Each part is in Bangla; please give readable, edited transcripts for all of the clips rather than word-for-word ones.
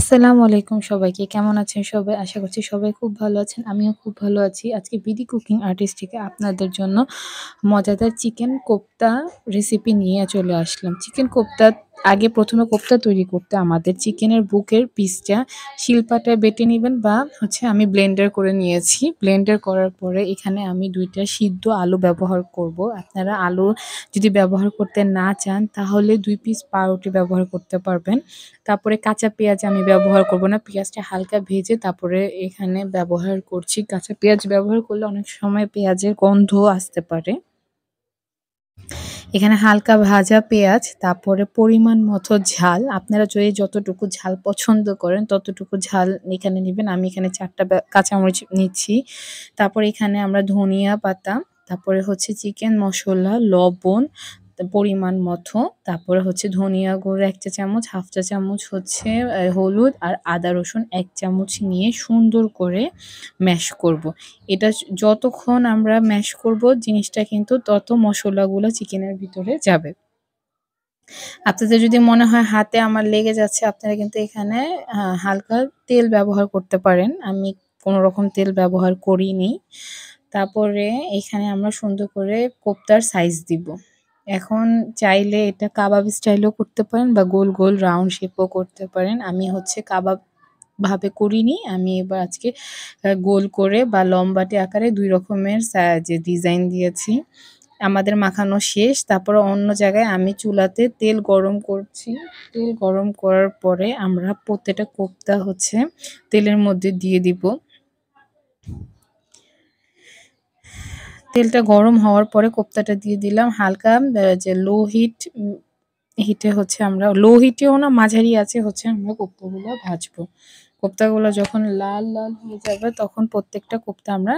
আসসালামু আলাইকুম সবাইকে। কেমন আছেন সবাই? আশা করছি সবাই খুব ভালো আছেন। আমিও খুব ভালো আছি। আজকে বিডি কুকিং আর্টিস্ট থেকে আপনাদের জন্য মজাদার চিকেন কোপ্তা রেসিপি নিয়ে চলে আসলাম। চিকেন কোপ্তা আগে ১ম এ কোপ্তা তৈরি করতে আমাদের চিকেনের বুকের পিসটা শিলপাটায় বেটে নিবেন বা আমি ব্লেন্ডার করে নিয়েছি। ব্লেন্ডার করার পরে এখানে আমি ২ টা সিদ্ধ আলু ব্যবহার করব। আপনারা আলু যদি ব্যবহার করতে না চান তাহলে ২ পিস পাউরুটি ব্যবহার করতে পারবেন। তারপরে কাঁচা পেঁয়াজ আমি ব্যবহার করব না। পেঁয়াজটা হালকা ভেজে তারপরে এখানে ব্যবহার করছি। কাঁচা পেঁয়াজ ব্যবহার করলে অনেক সময় পেঁয়াজের গন্ধ আসতে পারে। এখানে হালকা ভাজা পেঁয়াজ, তারপরে পরিমাণ মতো ঝাল। আপনারা যতটুকু ঝাল পছন্দ করেন ততটুকু ঝাল এখানে নিবেন। আমি এখানে ৪ টা কাঁচামরিচ নিচ্ছি। তারপরে এখানে আমরা ধনিয়া পাতা, তারপরে চিকেন মসলা, লবণ পরিমাণ মতো, তারপরে ধনিয়া গুঁড়ো ১ চা চামচ, ১/২ চা চামচ হলুদ আর আদা রসুন ১ চামচ নিয়ে সুন্দর করে ম্যাশ করব। এটা যতক্ষণ আমরা ম্যাশ করব জিনিসটা কিন্তু তত মসলাগুলো চিকেনের ভিতরে যাবে। আপনাদের যদি মনে হয় হাতে আমার লেগে যাচ্ছে আপনারা কিন্তু এখানে হালকা তেল ব্যবহার করতে পারেন। আমি কোনো রকম তেল ব্যবহার করিনি। তারপরে এখানে আমরা সুন্দর করে কোপ্তার সাইজ দিব। এখন চাইলে এটা কাবাব স্টাইলেও করতে পারেন বা গোল, গোল রাউন্ড শেপও করতে পারেন। আমি কাবাব ভাবে করিনি। আমি এবার আজকে গোল করে বা লম্বাটে আকারে ২ রকমের যে ডিজাইন দিয়েছি। আমাদের মাখানো শেষ। তারপরে অন্য জায়গায় আমি চুলাতে তেল গরম করছি। তেল গরম করার পরে আমরা প্রত্যেকটা কোপ্তা তেলের মধ্যে দিয়ে দিব। তেলটা গরম হওয়ার পরে কোপ্তাটা দিয়ে দিলাম। হালকা যে লো হিটে আমরা লো হিটেও না মাঝারি আঁচে আমরা কোপ্তাগুলো ভাজবো। কোপ্তাগুলো যখন লাল, লাল হয়ে যাবে তখন প্রত্যেকটা কোপ্তা আমরা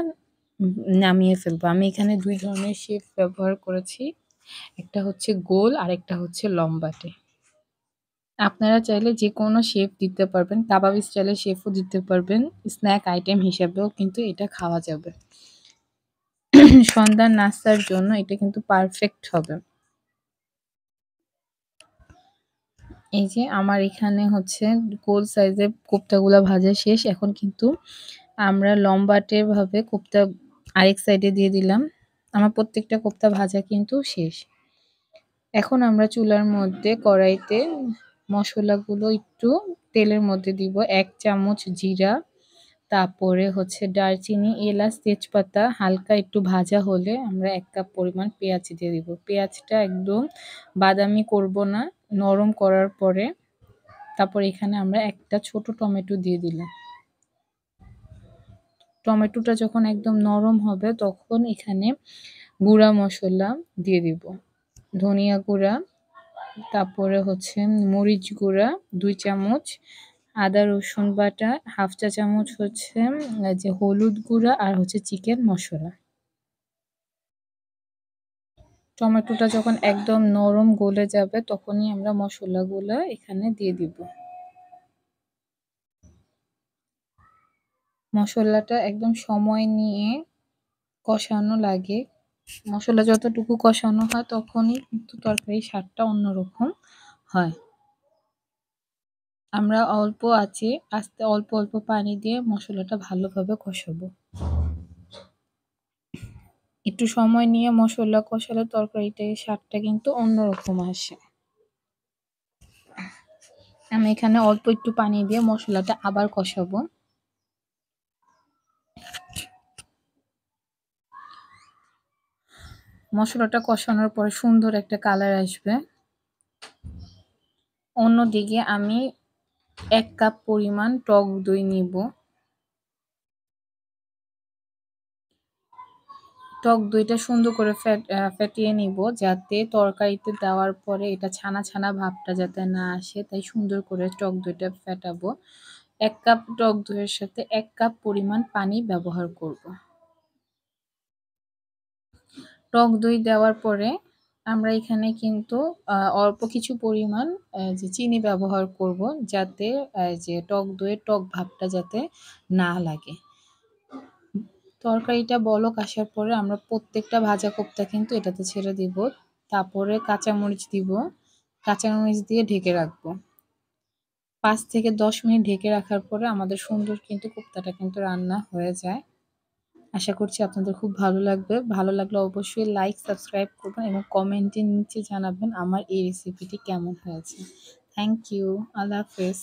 নামিয়ে ফেলবো। আমি এখানে ২ ধরনের শেপ ব্যবহার করেছি। একটা গোল আরেকটা লম্বাটে। আপনারা চাইলে যেকোনো শেপ দিতে পারবেন। কাবাব স্টাইলের শেপও দিতে পারবেন। স্ন্যাক আইটেম হিসেবেও কিন্তু এটা খাওয়া যাবে। সন্ধ্যার নাস্তার জন্য এটা কিন্তু পারফেক্ট হবে। এই যে আমার এখানে গোল সাইজের কোপ্তাগুলা ভাজা শেষ। এখন কিন্তু আমরা লম্বাটে ভাবে কোপ্তা আরেক সাইডে দিয়ে দিলাম। আমার প্রত্যেকটা কোপ্তা ভাজা কিন্তু শেষ। এখন আমরা চুলার মধ্যে কড়াইতে মসলাগুলো একটু তেলের মধ্যে দিব। ১ চামচ জিরা, তারপরে দারচিনি, এলাচ, তেজপাতা হালকা একটু ভাজা হলে আমরা ১ কাপ পরিমাণ পেঁয়াজ দিয়ে দিব। পেঁয়াজটা একদম বাদামি করব না, নরম করার পরে তারপর এখানে আমরা একটা ছোট টমেটো দিয়ে দিলাম। টমেটোটা যখন একদম নরম হবে তখন এখানে গুঁড়া মসলা দিয়ে দিব। ধনিয়া গুঁড়া, তারপরে মরিচ গুঁড়া ২ চামচ, আদা রসুন বাটা ১/২ চা চামচ যে হলুদ গুঁড়া আর চিকেন মসলা। টমেটোটা যখন একদম নরম গলে যাবে তখনই আমরা মসলাগুলা এখানে দিয়ে দিব। মসলাটা একদম সময় নিয়ে কষানো লাগে। মসলা যতটুকু কষানো হয় তখনই কিন্তু তরকারির স্বাদটা অন্যরকম হয়। আমরা অল্প আঁচে অল্প, অল্প পানি দিয়ে মসলাটা ভালোভাবে কষাবো। একটু সময় নিয়ে মসলা কষালে তরকারিটার স্বাদটা কিন্তু অন্যরকম আসে। আমি এখানে অল্প একটু পানি দিয়ে মসলাটা আবার কষাবো। মসলাটা কষানোর পরে সুন্দর একটা কালার আসবে। অন্যদিকে আমি ১ কাপ পরিমাণ টক দই নিব। টক দইটা সুন্দর করে ফেটিয়ে নিব যাতে তরকারিতে দেওয়ার পরে এটা ছানা, ছানা ভাবটা যাতে না আসে, তাই সুন্দর করে টক দইটা ফেটাবো। ১ কাপ টক দইয়ের সাথে ১ কাপ পরিমাণ পানি ব্যবহার করব। টক দই দেওয়ার পরে আমরা এখানে কিন্তু অল্প কিছু পরিমাণ যে চিনি ব্যবহার করব যাতে যে টক দইয়ের টক ভাবটা যাতে না লাগে। তরকারিটা বলক আসার পরে আমরা প্রত্যেকটা ভাজা কোপ্তা কিন্তু এটাতে ছেড়ে দিব। তারপরে কাঁচামরিচ দিব। কাঁচামরিচ দিয়ে ঢেকে রাখবো। ৫ থেকে ১০ মিনিট ঢেকে রাখার পরে আমাদের সুন্দর কিন্তু কোপ্তাটা কিন্তু রান্না হয়ে যায়। আশা করছি আপনাদের খুব ভালো লাগবে। ভালো লাগলে অবশ্যই লাইক, সাবস্ক্রাইব করবেন এবং কমেন্টের নিচে জানাবেন আমার এই রেসিপিটি কেমন হয়েছে। Thank you. আল্লাহ হাফেজ।